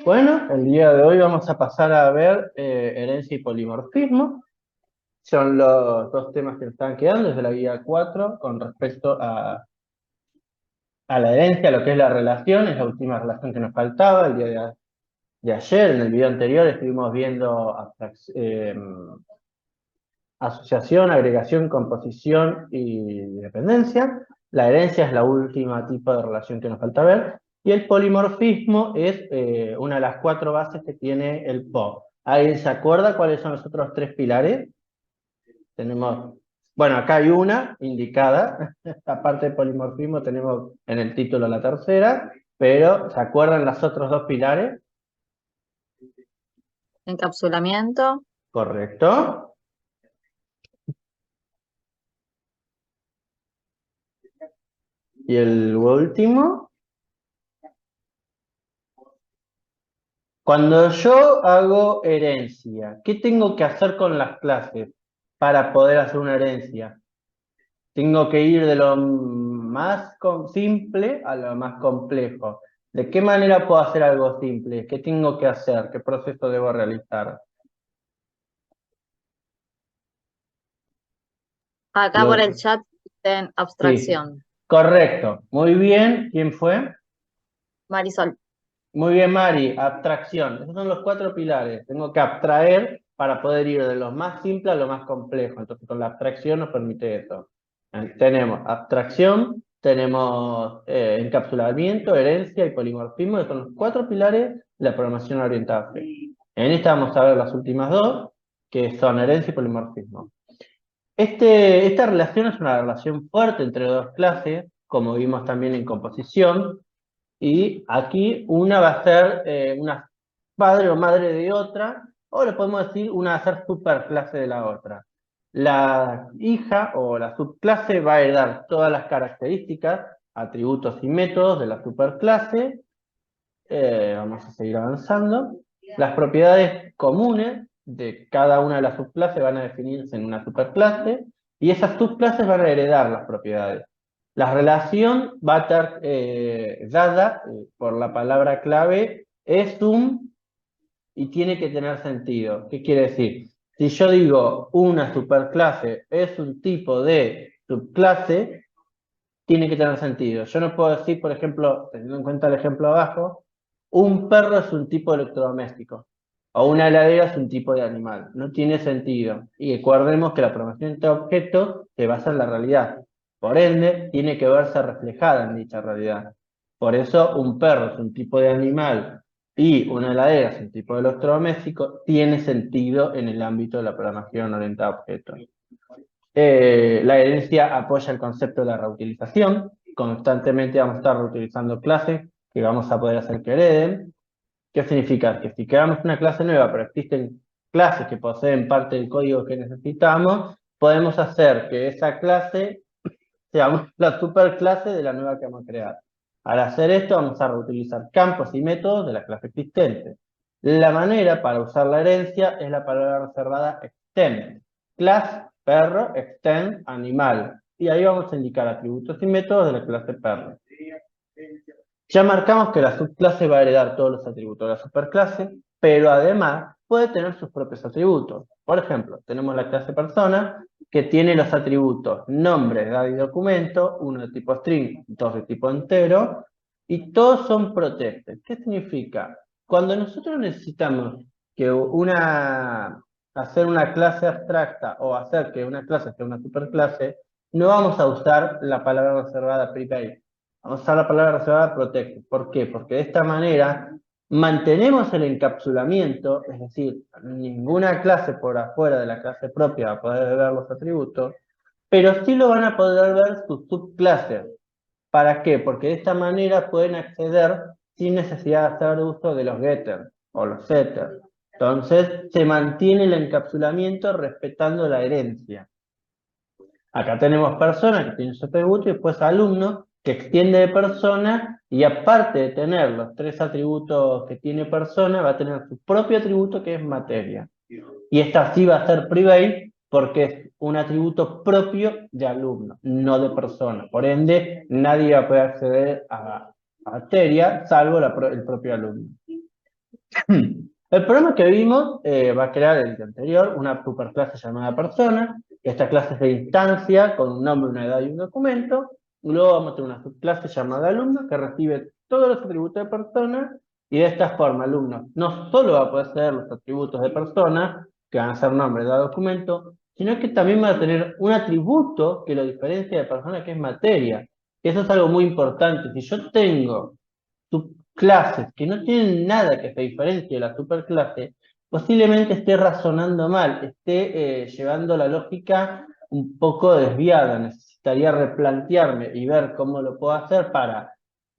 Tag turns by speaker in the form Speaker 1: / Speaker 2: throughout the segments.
Speaker 1: Bueno, el día de hoy vamos a pasar a ver herencia y polimorfismo. Son los dos temas que nos están quedando desde la guía 4 con respecto a la herencia, lo que es la relación, es la última relación que nos faltaba. El día de ayer, en el video anterior, estuvimos viendo asociación, agregación, composición y dependencia. La herencia es la última tipo de relación que nos falta ver. Y el polimorfismo es una de las 4 bases que tiene el PO. ¿Alguien se acuerda cuáles son los otros 3 pilares? Tenemos, bueno, acá hay una indicada. Aparte de polimorfismo tenemos en el título la tercera, pero ¿se acuerdan los otros 2 pilares?
Speaker 2: Encapsulamiento,
Speaker 1: Correcto. Y el último, cuando yo hago herencia, ¿qué tengo que hacer con las clases para poder hacer una herencia? Tengo que ir de lo más simple a lo más complejo. ¿De qué manera puedo hacer algo simple? ¿Qué tengo que hacer? ¿Qué proceso debo realizar?
Speaker 2: acá por
Speaker 1: Lo-
Speaker 2: el chat en
Speaker 1: sí,
Speaker 2: abstracción.
Speaker 1: correcto. Muy bien. ¿Quién fue?
Speaker 2: Marisol.
Speaker 1: Muy bien, Mari. Abstracción. Esos son los 4 pilares. Tengo que abstraer para poder ir de lo más simple a lo más complejo. Entonces, con la abstracción nos permite eso. Tenemos abstracción, tenemos encapsulamiento, herencia y polimorfismo, que son los 4 pilares de la programación orientada a objetos. En esta vamos a ver las últimas 2, que son herencia y polimorfismo. Esta relación es una relación fuerte entre 2 clases, como vimos también en composición, y aquí una va a ser una padre o madre de otra, o le podemos decir una va a ser superclase de la otra. La hija o la subclase va a heredar todas las características, atributos y métodos de la superclase. Vamos a seguir avanzando. Las propiedades comunes de cada una de las subclases van a definirse en una superclase y esas subclases van a heredar las propiedades. La relación va a estar dada por la palabra clave es un y tiene que tener sentido. ¿Qué quiere decir? Si yo digo una superclase es un tipo de subclase, tiene que tener sentido. Yo no puedo decir, por ejemplo, teniendo en cuenta el ejemplo abajo, un perro es un tipo de electrodoméstico o una heladera es un tipo de animal. No tiene sentido. Y recordemos que la programación de objetos se basa en la realidad. Por ende, tiene que verse reflejada en dicha realidad. Por eso, un perro es un tipo de animal y una heladera es un tipo de electrodoméstico, tiene sentido en el ámbito de la programación orientada a objetos. La herencia apoya el concepto de la reutilización. Constantemente vamos a estar reutilizando clases que vamos a poder hacer que hereden. ¿Qué significa? Que si creamos una clase nueva, pero existen clases que poseen parte del código que necesitamos, podemos hacer que esa clase sea la superclase de la nueva que vamos a crear. Al hacer esto, vamos a reutilizar campos y métodos de la clase existente. La manera para usar la herencia es la palabra reservada extend. Class, perro, extend, animal. Y ahí vamos a indicar atributos y métodos de la clase perro. Ya marcamos que la subclase va a heredar todos los atributos de la superclase, pero además puede tener sus propios atributos. Por ejemplo, tenemos la clase persona que tiene los atributos nombre, edad y documento, uno de tipo string, dos de tipo entero, y todos son protected. ¿Qué significa? Cuando nosotros necesitamos que hacer una clase abstracta o hacer que una clase sea una superclase, no vamos a usar la palabra reservada private. Vamos a usar la palabra reservada protect. ¿Por qué? Porque de esta manera mantenemos el encapsulamiento, es decir, ninguna clase por afuera de la clase propia va a poder ver los atributos, pero sí lo van a poder ver sus subclases. ¿Para qué? Porque de esta manera pueden acceder sin necesidad de hacer uso de los getters o los setters. Entonces, se mantiene el encapsulamiento respetando la herencia. Acá tenemos personas que tienen su atributo y después alumnos que extiende de persona y aparte de tener los 3 atributos que tiene persona, va a tener su propio atributo que es materia. Y esta sí va a ser private porque es un atributo propio de alumno, no de persona. Por ende, nadie va a poder acceder a materia salvo el propio alumno. El programa que vimos va a crear el día anterior una superclase llamada persona. Esta clase es de instancia con un nombre, una edad y un documento. Luego vamos a tener una subclase llamada alumno que recibe todos los atributos de persona y de esta forma alumno no solo va a poder ser los atributos de persona, que van a ser nombre, edad, documento, sino que también va a tener un atributo que lo diferencia de persona, que es materia. Eso es algo muy importante. Si yo tengo subclases que no tienen nada que se diferencie de la superclase, posiblemente esté razonando mal, esté llevando la lógica un poco desviada. Necesitaría replantearme y ver cómo lo puedo hacer para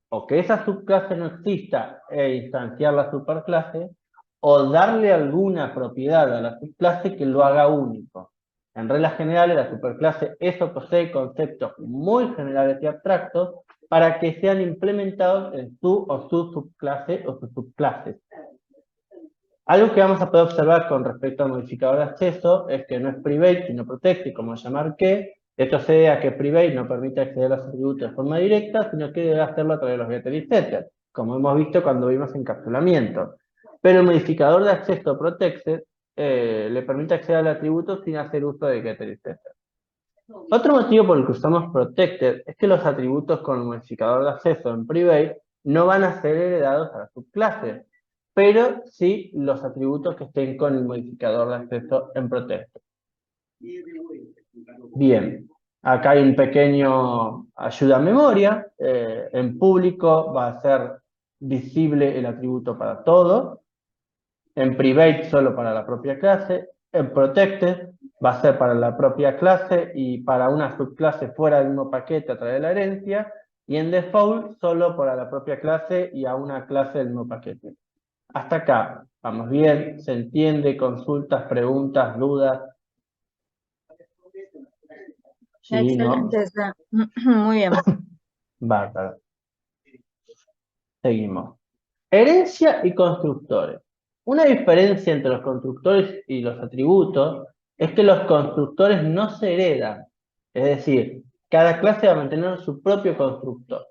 Speaker 1: o que esa subclase no exista e instanciar la superclase, o darle alguna propiedad a la subclase que lo haga único. En reglas generales, la superclase eso posee conceptos muy generales y abstractos para que sean implementados en su o su subclase o sus subclases. Algo que vamos a poder observar con respecto al modificador de acceso es que no es private, sino protect, y como ya marqué, esto se debe a que private no permite acceder a los atributos de forma directa, sino que debe hacerlo a través de los getter y setter, como hemos visto cuando vimos encapsulamiento. Pero el modificador de acceso protected le permite acceder al atributo sin hacer uso de getter y setter. Otro motivo por el que usamos protected es que los atributos con el modificador de acceso en private no van a ser heredados a la subclase, pero sí los atributos que estén con el modificador de acceso en protected. Bien, acá hay un pequeño ayuda a memoria. En público va a ser visible el atributo para todos. En private solo para la propia clase. En protected va a ser para la propia clase y para una subclase fuera del mismo paquete a través de la herencia. Y en default solo para la propia clase y a una clase del mismo paquete. Hasta acá, vamos bien, se entiende, consultas, preguntas, dudas. Sí, ¿no?
Speaker 2: Excelente. Muy bien.
Speaker 1: Bárbaro. Seguimos. Herencia y constructores. Una diferencia entre los constructores y los atributos es que los constructores no se heredan. Es decir, cada clase va a mantener su propio constructor.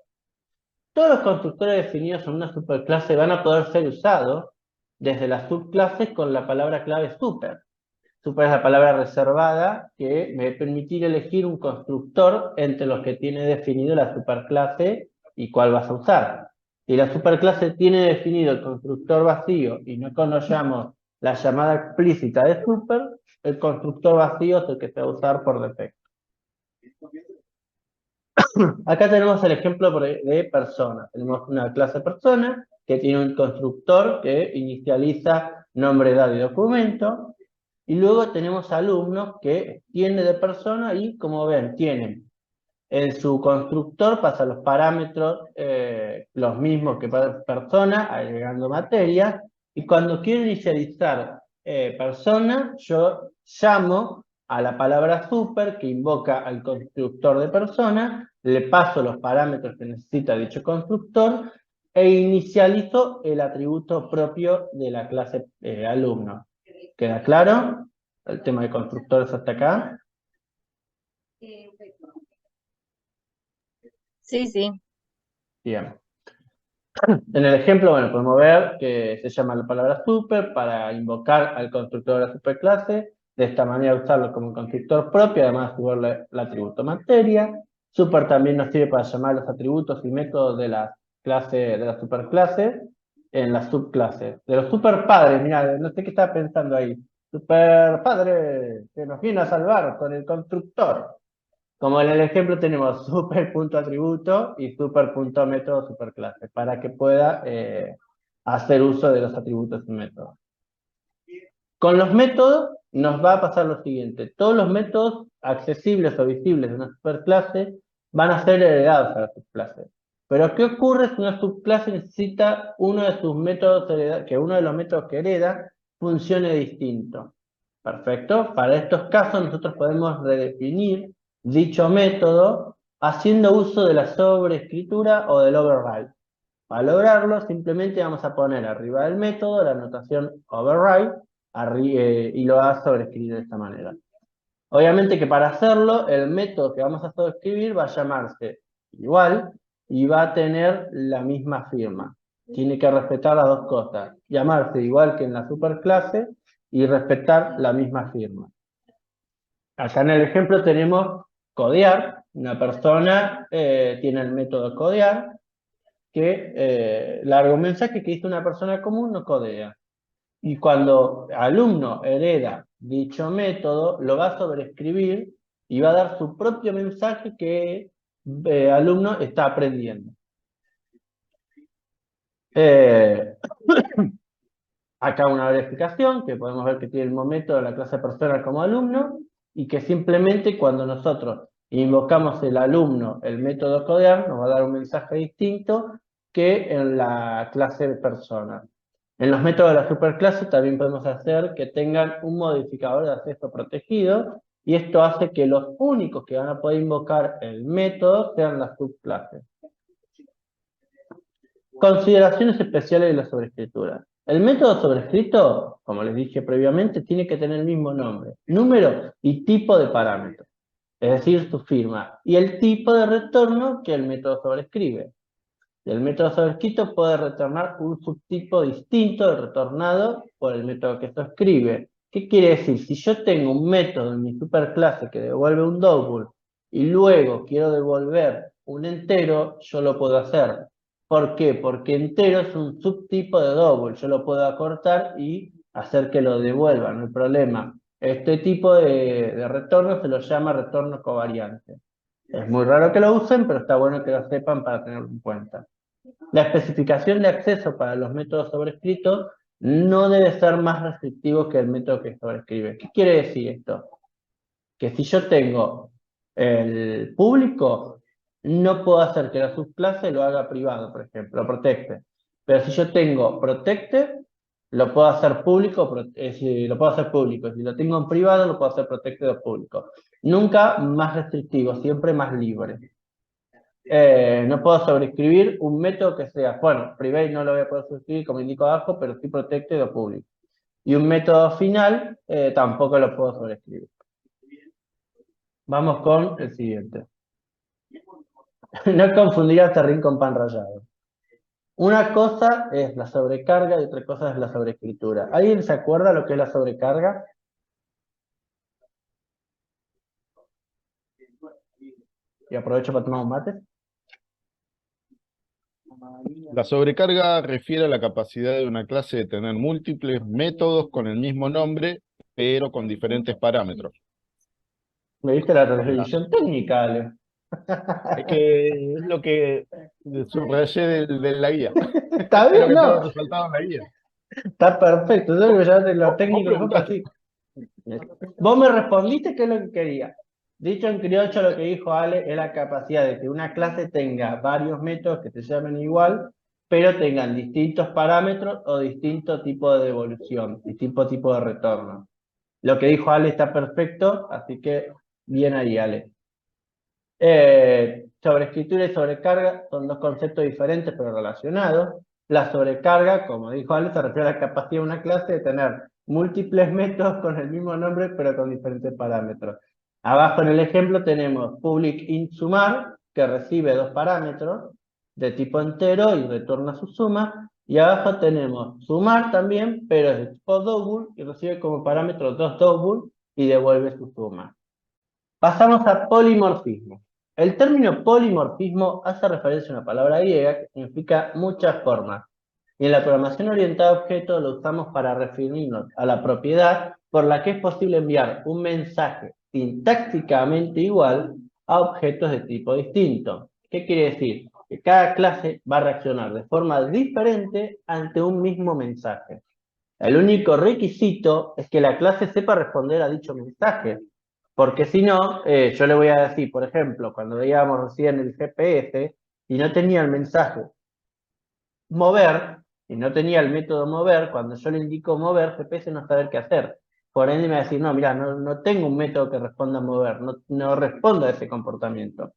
Speaker 1: Todos los constructores definidos en una superclase van a poder ser usados desde las subclases con la palabra clave super. Super es la palabra reservada que me va a permitir elegir un constructor entre los que tiene definido la superclase y cuál vas a usar. Si la superclase tiene definido el constructor vacío y no conocemos la llamada explícita de super, el constructor vacío es el que se va a usar por defecto. Acá tenemos el ejemplo de persona. Tenemos una clase persona que tiene un constructor que inicializa nombre, edad y documento. Y luego tenemos alumnos que tiene de persona y, como ven, tienen en su constructor, pasa los parámetros los mismos que para persona, agregando materia. Y cuando quiero inicializar persona, yo llamo a la palabra super que invoca al constructor de persona, le paso los parámetros que necesita dicho constructor e inicializo el atributo propio de la clase alumno. ¿Queda claro? El tema de constructores hasta acá.
Speaker 2: Sí, sí.
Speaker 1: Bien. En el ejemplo, bueno, podemos ver que se llama la palabra super para invocar al constructor de la superclase. De esta manera usarlo como constructor propio, además de jugar el atributo materia. Super también nos sirve para llamar los atributos y métodos de la clase, de la superclase en las subclases. De los superpadres, mira, no sé qué estaba pensando ahí. Superpadre, que nos viene a salvar con el constructor. Como en el ejemplo tenemos super.atributo y super.método superclase para que pueda hacer uso de los atributos y métodos. Con los métodos nos va a pasar lo siguiente. Todos los métodos accesibles o visibles de una superclase van a ser heredados a la subclase. Pero ¿qué ocurre si una subclase necesita uno de sus métodos que uno de los métodos que hereda funcione distinto? Perfecto. Para estos casos nosotros podemos redefinir dicho método haciendo uso de la sobreescritura o del override. Para lograrlo, simplemente vamos a poner arriba del método la notación override y lo va a sobreescribir de esta manera. Obviamente que para hacerlo, el método que vamos a sobreescribir va a llamarse igual y va a tener la misma firma. Tiene que respetar las dos cosas, llamarse igual que en la superclase y respetar la misma firma. Acá en el ejemplo tenemos codear. Una persona tiene el método codear, que larga un mensaje que dice una persona común no codea. Y cuando alumno hereda dicho método, lo va a sobreescribir y va a dar su propio mensaje que alumno está aprendiendo. Acá una verificación, que podemos ver que tiene el mismo método de la clase persona como alumno, y que simplemente cuando nosotros invocamos el alumno, el método codear, nos va a dar un mensaje distinto que en la clase persona. En los métodos de la superclase también podemos hacer que tengan un modificador de acceso protegido, y esto hace que los únicos que van a poder invocar el método sean las subclases. Consideraciones especiales de la sobrescritura. El método sobrescrito, como les dije previamente, tiene que tener el mismo nombre, número y tipo de parámetro, es decir, su firma, y el tipo de retorno que el método sobrescribe. El método sobrescrito puede retornar un subtipo distinto del retornado por el método que sobrescribe. ¿Qué quiere decir? Si yo tengo un método en mi superclase que devuelve un double y luego quiero devolver un entero, yo lo puedo hacer. ¿Por qué? Porque entero es un subtipo de double. Yo lo puedo acortar y hacer que lo devuelva, no hay problema. Este tipo de retorno se lo llama retorno covariante. Es muy raro que lo usen, pero está bueno que lo sepan para tenerlo en cuenta. La especificación de acceso para los métodos sobrescritos no debe ser más restrictivo que el método que sobrescribe. ¿Qué quiere decir esto? Que si yo tengo el público, no puedo hacer que la subclase lo haga privado, por ejemplo, lo protecte. Pero si yo tengo protected, lo puedo hacer público, lo puedo hacer público. Si lo tengo en privado, lo puedo hacer protected o público. Nunca más restrictivo, siempre más libre. No puedo sobreescribir un método que sea, bueno, private no lo voy a poder sobreescribir como indico abajo, pero sí protected o público. Y un método final tampoco lo puedo sobreescribir. Vamos con el siguiente. No confundir acerrín con pan rallado. Una cosa es la sobrecarga y otra cosa es la sobreescritura. ¿Alguien se acuerda lo que es la sobrecarga? Y aprovecho para tomar un mate.
Speaker 3: La sobrecarga refiere a la capacidad de una clase de tener múltiples métodos con el mismo nombre, pero con diferentes parámetros.
Speaker 1: ¿Me viste la revisión técnica, Ale?
Speaker 3: Es que es lo que subrayé de la guía.
Speaker 1: Está
Speaker 3: Es lo
Speaker 1: bien,
Speaker 3: que
Speaker 1: no.
Speaker 3: estaba resaltado en la guía.
Speaker 1: Está perfecto. Yo creo que ya de lo
Speaker 3: Vos
Speaker 1: técnico que fue, pero
Speaker 3: preguntaste.
Speaker 1: sí. Vos me respondiste qué es lo que quería. Dicho en criollo, lo que dijo Ale es la capacidad de que una clase tenga varios métodos que se llamen igual, pero tengan distintos parámetros o distinto tipo de devolución, distinto tipo de retorno. Lo que dijo Ale está perfecto, así que bien ahí, Ale. Sobreescritura y sobrecarga son dos conceptos diferentes pero relacionados. La sobrecarga, como dijo Ale, se refiere a la capacidad de una clase de tener múltiples métodos con el mismo nombre pero con diferentes parámetros. Abajo en el ejemplo tenemos public int sumar, que recibe dos parámetros de tipo entero y retorna su suma. Y abajo tenemos sumar también, pero es de tipo double y recibe como parámetro dos double y devuelve su suma. Pasamos a polimorfismo. El término polimorfismo hace referencia a una palabra griega que significa muchas formas. Y en la programación orientada a objetos lo usamos para referirnos a la propiedad por la que es posible enviar un mensaje sintácticamente igual a objetos de tipo distinto. ¿Qué quiere decir? Que cada clase va a reaccionar de forma diferente ante un mismo mensaje. El único requisito es que la clase sepa responder a dicho mensaje. Porque si no, yo le voy a decir, por ejemplo, cuando veíamos recién el GPS y no tenía el mensaje mover, y no tenía el método mover, cuando yo le indico mover, GPS no sabe qué hacer. Por ende me va a decir, no, mira, no tengo un método que responda a mover, no responda a ese comportamiento.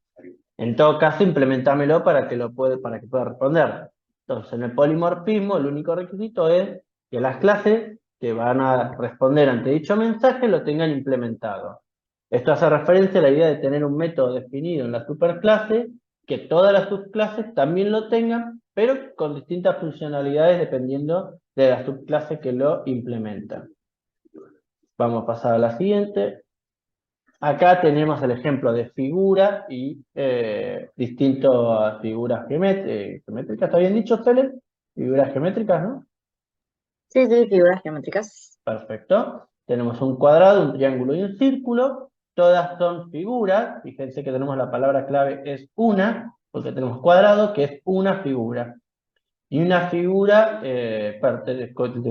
Speaker 1: En todo caso, implementámelo para que pueda responder. Entonces, en el polimorfismo, el único requisito es que las clases que van a responder ante dicho mensaje lo tengan implementado. Esto hace referencia a la idea de tener un método definido en la superclase, que todas las subclases también lo tengan, pero con distintas funcionalidades dependiendo de la subclase que lo implementa. Vamos a pasar a la siguiente. Acá tenemos el ejemplo de figura y distintas figuras geométricas. ¿Está bien dicho, Cele? Figuras geométricas, ¿no?
Speaker 2: Sí, sí, figuras geométricas.
Speaker 1: Perfecto. Tenemos un cuadrado, un triángulo y un círculo. Todas son figuras. Fíjense que tenemos la palabra clave es una, porque tenemos cuadrado, que es una figura. Y una figura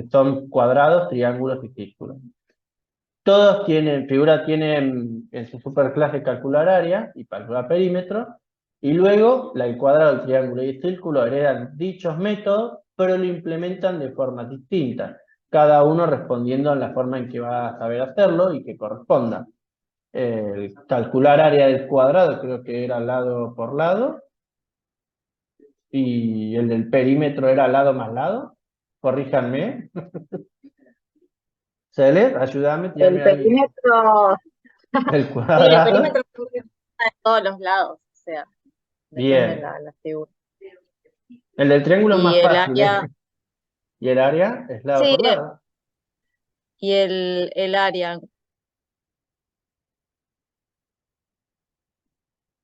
Speaker 1: son cuadrados, triángulos y círculos. Todos tienen en su superclase calcular área y calcular perímetro, y luego el cuadrado, el triángulo y el círculo heredan dichos métodos, pero lo implementan de formas distintas, cada uno respondiendo en la forma en que va a saber hacerlo y que corresponda. El calcular área del cuadrado creo que era lado por lado, y el del perímetro era lado más lado, corríjanme. Celes, ayúdame,
Speaker 2: El
Speaker 1: tirame ahí
Speaker 2: perímetro,
Speaker 1: el
Speaker 2: sí, el
Speaker 1: cuadrado.
Speaker 2: perímetro cubre de todos los lados, o sea, depende de
Speaker 1: Bien.
Speaker 2: la figura.
Speaker 1: El del triángulo es
Speaker 2: Y
Speaker 1: más
Speaker 2: el
Speaker 1: fácil,
Speaker 2: área,
Speaker 1: ¿eh? Y el área es lado
Speaker 2: sí,
Speaker 1: por lado.
Speaker 2: y el área,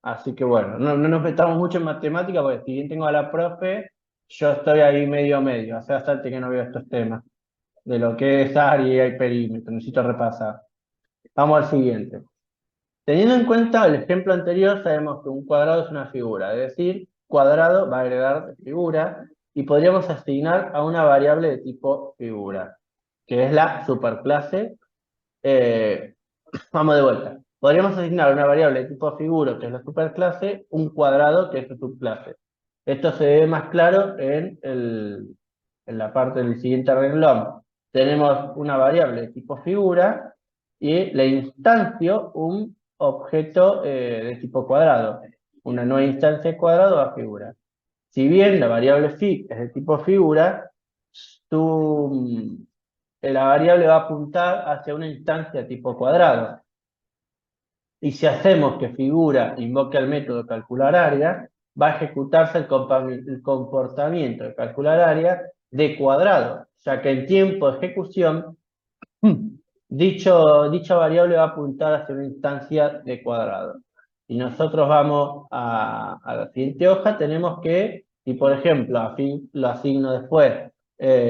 Speaker 1: Así que bueno, no nos metamos mucho en matemática, porque si bien tengo a la profe, yo estoy ahí medio medio. Hace bastante que no veo estos temas, de lo que es área y perímetro, necesito repasar. Vamos al siguiente. Teniendo en cuenta el ejemplo anterior, sabemos que un cuadrado es una figura, es decir, cuadrado va a agregar figura, y podríamos asignar a una variable de tipo figura, que es la superclase. Vamos de vuelta. Podríamos asignar una variable de tipo figura, que es la superclase, un cuadrado, que es su subclase. Esto se ve más claro en la parte del siguiente renglón. Tenemos una variable de tipo figura y le instancio un objeto de tipo cuadrado. Una nueva instancia de cuadrado a figura. Si bien la variable fig es de tipo figura, la variable va a apuntar hacia una instancia tipo cuadrado. Y si hacemos que figura invoque el método calcular área, va a ejecutarse el comportamiento de calcular área de cuadrado, ya que en tiempo de ejecución dicha variable va a apuntar hacia una instancia de cuadrado. Y nosotros vamos a la siguiente hoja, tenemos que, si por ejemplo lo asigno después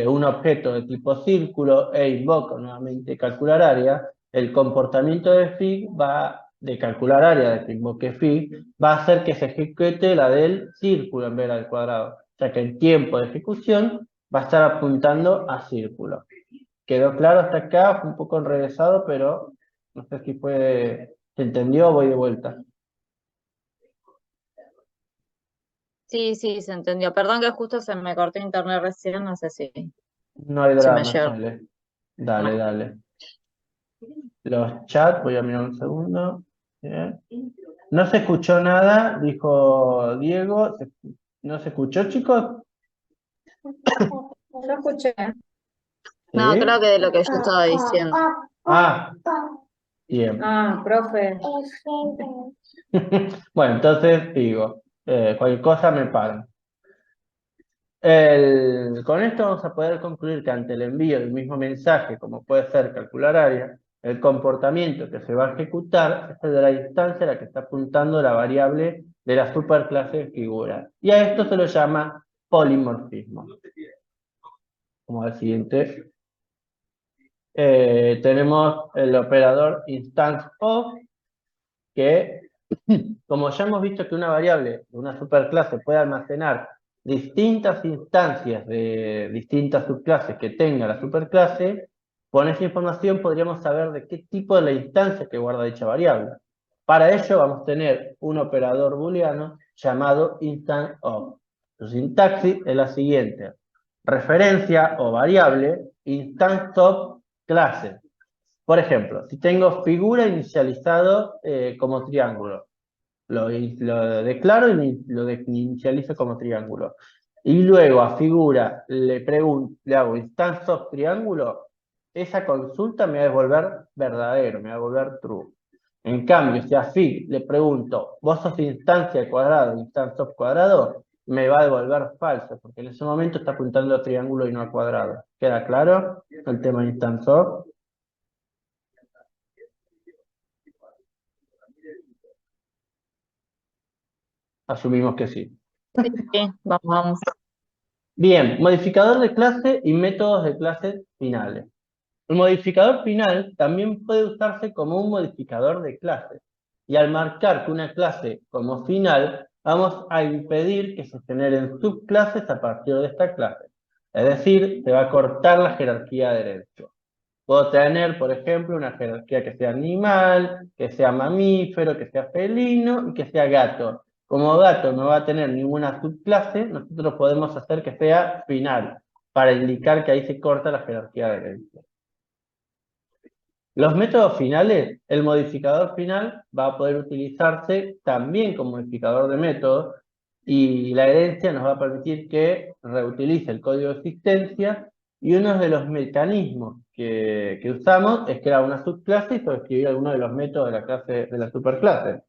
Speaker 1: un objeto de tipo círculo e invoco nuevamente calcular área, el comportamiento de calcular área de que invoque fig, va a hacer que se ejecute la del círculo en vez de la del cuadrado, ya que en tiempo de ejecución va a estar apuntando a círculo. ¿Quedó claro hasta acá? Fue un poco enrevesado, pero no sé si ¿se entendió o voy de vuelta?
Speaker 2: sí, sí, se entendió. Perdón que justo se me cortó internet recién, no sé
Speaker 1: No hay
Speaker 2: si me
Speaker 1: drama,
Speaker 2: llegó.
Speaker 1: sale. Dale, dale. Los chats, voy a mirar un segundo. Bien. No se escuchó nada, dijo Diego. ¿No se escuchó, chicos?
Speaker 2: Yo escuché. No,
Speaker 1: ¿Sí?
Speaker 2: creo que de lo que yo estaba diciendo.
Speaker 1: Ah, bien.
Speaker 2: Ah, profe.
Speaker 1: Bueno, entonces digo, cualquier cosa me paran. Con esto vamos a poder concluir que ante el envío del mismo mensaje, como puede ser calcular área, el comportamiento que se va a ejecutar es el de la instancia a la que está apuntando la variable de la superclase de figura. Y a esto se lo llama polimorfismo. Como al siguiente. Tenemos el operador instance_of, que como ya hemos visto que una variable de una superclase puede almacenar distintas instancias de distintas subclases que tenga la superclase, con esa información podríamos saber de qué tipo de la instancia que guarda dicha variable. Para ello vamos a tener un operador booleano llamado instance_of. Su sintaxis es la siguiente: referencia o variable instance_of clase. Por ejemplo, si tengo figura inicializado como triángulo, lo declaro y lo inicializo como triángulo. Y luego a figura le hago instance of triángulo, esa consulta me va a devolver verdadero, me va a devolver true. En cambio, si a fig le pregunto, ¿vos sos instancia de cuadrado, instance of cuadrado? me va a devolver falso, porque en ese momento está apuntando a triángulo y no a cuadrado. ¿Queda claro el tema de instance of? Asumimos que sí.
Speaker 2: Sí, sí, vamos.
Speaker 1: Bien, modificador de clase y métodos de clases finales. El modificador final también puede usarse como un modificador de clase. Y al marcar que una clase como final, vamos a impedir que se generen subclases a partir de esta clase. Es decir, se va a cortar la jerarquía de herencia. Puedo tener, por ejemplo, una jerarquía que sea animal, que sea mamífero, que sea felino y que sea gato. Como gato no va a tener ninguna subclase, nosotros podemos hacer que sea final, para indicar que ahí se corta la jerarquía de herencia. Los métodos finales, el modificador final va a poder utilizarse también como modificador de métodos y la herencia nos va a permitir que reutilice el código de existencia y uno de los mecanismos que usamos es crear una subclase y sobreescribir alguno de los métodos de la clase de la superclase.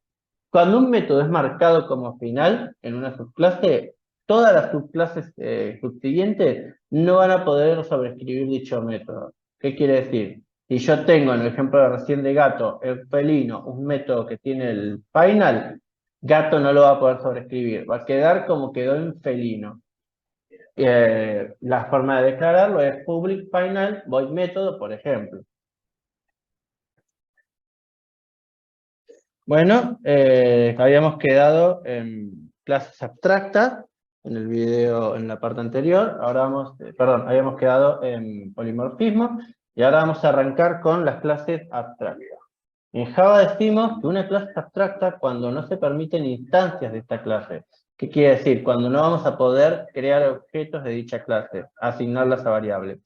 Speaker 1: Cuando un método es marcado como final en una subclase, todas las subclases subsiguientes no van a poder sobreescribir dicho método. ¿Qué quiere decir? Si yo tengo en el ejemplo de recién de gato, el felino, un método que tiene el final, gato no lo va a poder sobreescribir, va a quedar como quedó en felino. La forma de declararlo es public final void método, por ejemplo. Bueno, habíamos quedado en clases abstractas en el video, en la parte anterior. Ahora vamos, perdón, habíamos quedado en polimorfismo y ahora vamos a arrancar con las clases abstractas. En Java decimos que una clase es abstracta cuando no se permiten instancias de esta clase. ¿Qué quiere decir? Cuando no vamos a poder crear objetos de dicha clase, asignarlas a variables.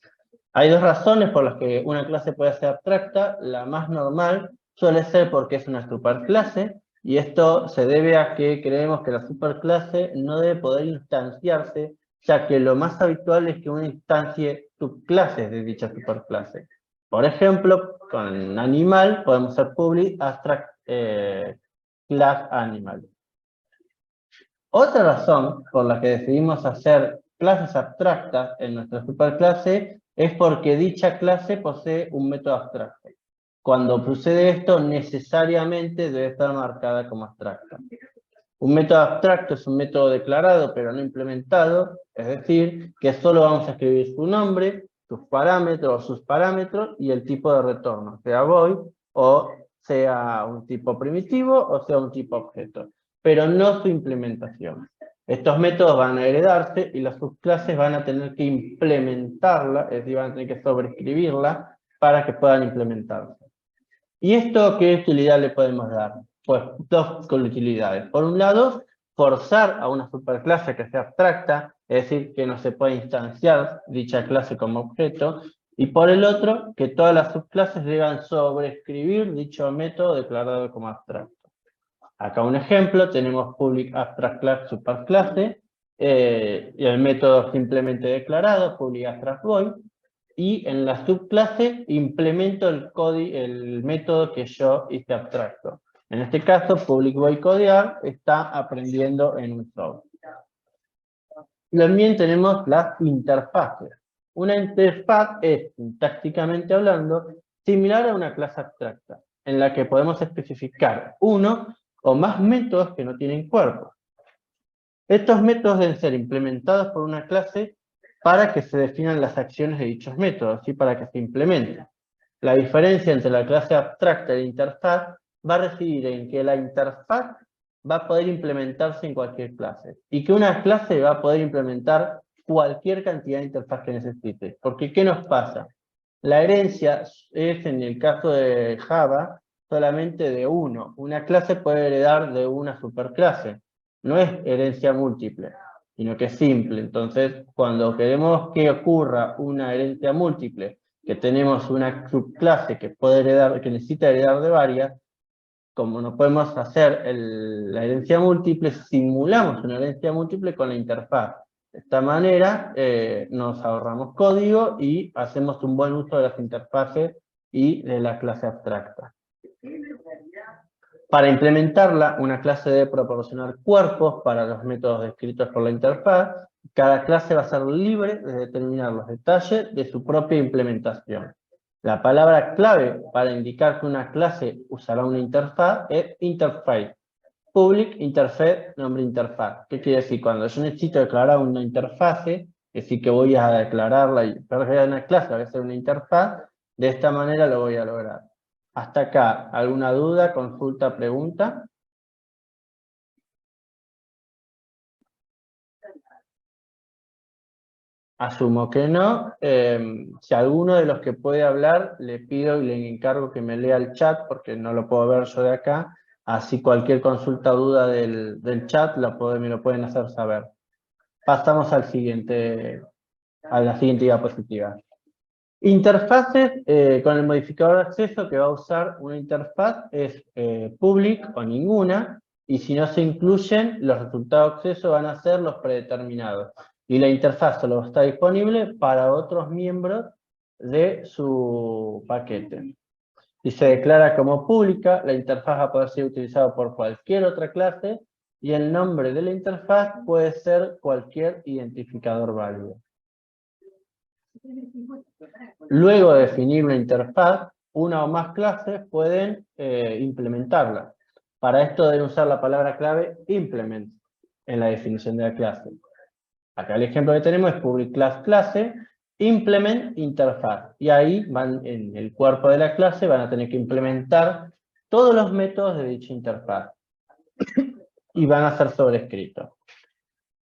Speaker 1: Hay dos razones por las que una clase puede ser abstracta. La más normal suele ser porque es una superclase, y esto se debe a que creemos que la superclase no debe poder instanciarse, ya que lo más habitual es que una instancie subclases de dicha superclase. Por ejemplo, con animal podemos hacer public abstract class animal. Otra razón por la que decidimos hacer clases abstractas en nuestra superclase es porque dicha clase posee un método abstracto. Cuando sucede esto, necesariamente debe estar marcada como abstracta. Un método abstracto es un método declarado pero no implementado, es decir, que solo vamos a escribir su nombre, sus parámetros o sus parámetros y el tipo de retorno, sea void o sea un tipo primitivo o sea un tipo objeto, pero no su implementación. Estos métodos van a heredarse y las subclases van a tener que implementarla, es decir, van a tener que sobreescribirla para que puedan implementarse. ¿Y esto qué utilidad le podemos dar? Pues dos utilidades. Por un lado, forzar a una superclase que sea abstracta, es decir, que no se puede instanciar dicha clase como objeto, y por el otro, que todas las subclases deban sobreescribir dicho método declarado como abstracto. Acá un ejemplo, tenemos public abstract class superclase, y el método simplemente declarado, public abstract void, y en la subclase implemento el método que yo hice abstracto. En este caso, public void codear está aprendiendo en un source. También tenemos las interfaces. Una interfaz es, sintácticamente hablando, similar a una clase abstracta, en la que podemos especificar uno o más métodos que no tienen cuerpo. Estos métodos deben ser implementados por una clase para que se definan las acciones de dichos métodos y para que se implementen. La diferencia entre la clase abstracta y la interfaz va a residir en que la interfaz va a poder implementarse en cualquier clase y que una clase va a poder implementar cualquier cantidad de interfaz que necesite. Porque ¿qué nos pasa? La herencia es, en el caso de Java, solamente de uno. Una clase puede heredar de una superclase. No es herencia múltiple, sino que es simple. Entonces, cuando queremos que ocurra una herencia múltiple, que tenemos una subclase que puede heredar, que necesita heredar de varias, como no podemos hacer la herencia múltiple, simulamos una herencia múltiple con la interfaz. De esta manera nos ahorramos código y hacemos un buen uso de las interfaces y de la clase abstracta. Para implementarla, una clase debe proporcionar cuerpos para los métodos descritos por la interfaz. Cada clase va a ser libre de determinar los detalles de su propia implementación. La palabra clave para indicar que una clase usará una interfaz es interface. Public interface, nombre interfaz. ¿Qué quiere decir? Cuando yo necesito declarar una interfase, es decir, que voy a declararla y para crear una clase va a ser una interfaz, de esta manera lo voy a lograr. Hasta acá, ¿alguna duda, consulta, pregunta? Asumo que no. Si alguno de los que puede hablar, le pido y le encargo que me lea el chat, porque no lo puedo ver yo de acá. Así cualquier consulta o duda del chat me lo pueden hacer saber. Pasamos al siguiente, a la siguiente diapositiva. Interfaces con el modificador de acceso que va a usar una interfaz es public o ninguna, y si no se incluyen, los resultados de acceso van a ser los predeterminados. Y la interfaz solo está disponible para otros miembros de su paquete. Si se declara como pública, la interfaz va a poder ser utilizada por cualquier otra clase, y el nombre de la interfaz puede ser cualquier identificador válido. Luego de definir una interfaz, una o más clases pueden implementarla. Para esto deben usar la palabra clave implement en la definición de la clase. Acá el ejemplo que tenemos es public class clase, implement interfaz. Y ahí van en el cuerpo de la clase, van a tener que implementar todos los métodos de dicha interfaz. Y van a ser sobrescritos.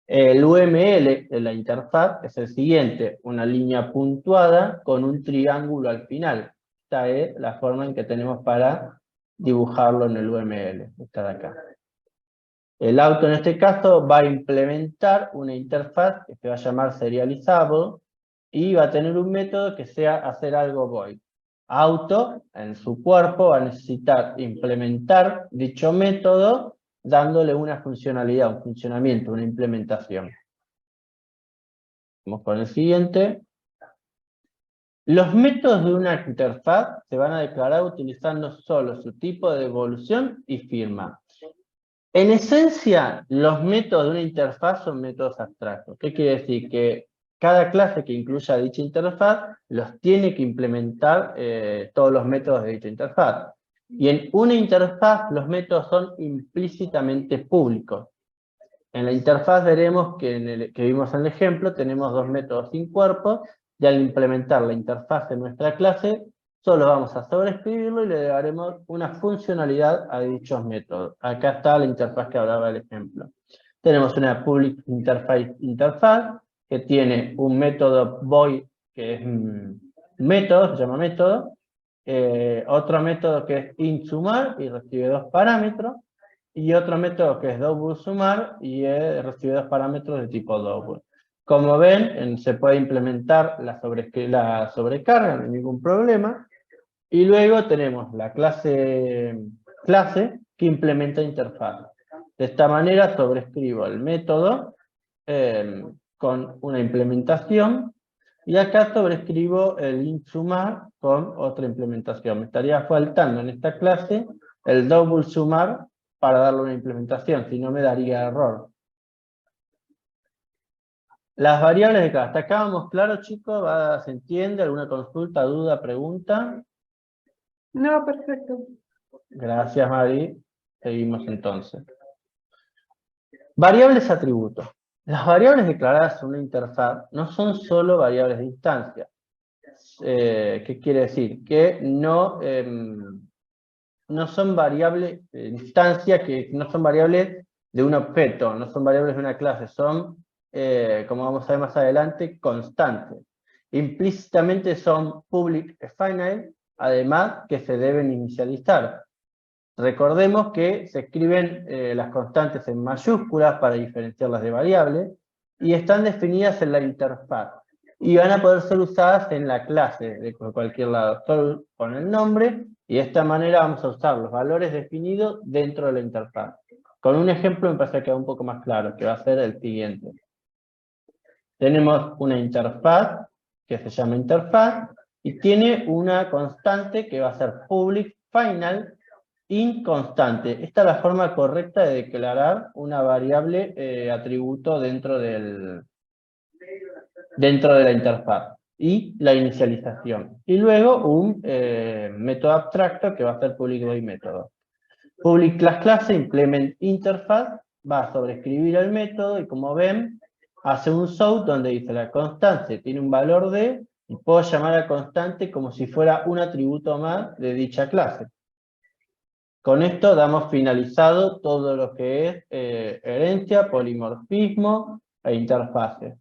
Speaker 1: El UML de la interfaz es el siguiente, una línea puntuada con un triángulo al final. Esta es la forma en que tenemos para dibujarlo en el UML, esta de acá. El auto en este caso va a implementar una interfaz que se va a llamar serializable y va a tener un método que sea hacer algo void. Auto, en su cuerpo, va a necesitar implementar dicho método dándole una funcionalidad, un funcionamiento, una implementación. Vamos con el siguiente. Los métodos de una interfaz se van a declarar utilizando solo su tipo de devolución y firma. En esencia, los métodos de una interfaz son métodos abstractos. ¿Qué quiere decir? Que cada clase que incluya dicha interfaz los tiene que implementar todos los métodos de dicha interfaz. Y en una interfaz los métodos son implícitamente públicos. En la interfaz veremos que, que vimos en el ejemplo, tenemos dos métodos sin cuerpo, y al implementar la interfaz en nuestra clase, solo vamos a sobreescribirlo y le daremos una funcionalidad a dichos métodos. Acá está la interfaz que hablaba del ejemplo. Tenemos una public interface interfaz, que tiene un método void, que es un método, se llama método, otro método que es insumar y recibe dos parámetros, y otro método que es double sumar y recibe dos parámetros de tipo double. Como ven, se puede implementar la sobrecarga, no hay ningún problema. Y luego tenemos la clase que implementa interfaz. De esta manera sobrescribo el método con una implementación, y acá sobrescribo el insumar con otra implementación. Me estaría faltando en esta clase el double sumar para darle una implementación, si no me daría error. Las variables de acá, hasta acá vamos claro, chicos, ¿se entiende? ¿Alguna consulta, duda, pregunta?
Speaker 4: No, perfecto.
Speaker 1: Gracias, Mari. Seguimos entonces. Variables atributos. Las variables declaradas en una interfaz no son solo variables de instancia. ¿Qué quiere decir? Que no son variables de instancia, que no son variables de un objeto, no son variables de una clase, son, como vamos a ver más adelante, constantes. Implícitamente son public y final, además que se deben inicializar. Recordemos que se escriben las constantes en mayúsculas para diferenciarlas de variables, y están definidas en la interfaz, y van a poder ser usadas en la clase de cualquier lado, solo con el nombre, y de esta manera vamos a usar los valores definidos dentro de la interfaz. Con un ejemplo me parece que queda un poco más claro, que va a ser el siguiente. Tenemos una interfaz que se llama interfaz, y tiene una constante que va a ser public final, inconstante. Esta es la forma correcta de declarar una variable atributo dentro de la interfaz. Y la inicialización. Y luego un método abstracto que va a ser public void método. Public class clase implement interface va a sobreescribir el método y como ven hace un south donde dice la constante tiene un valor de y puedo llamar a constante como si fuera un atributo más de dicha clase. Con esto damos finalizado todo lo que es herencia, polimorfismo e interfaces.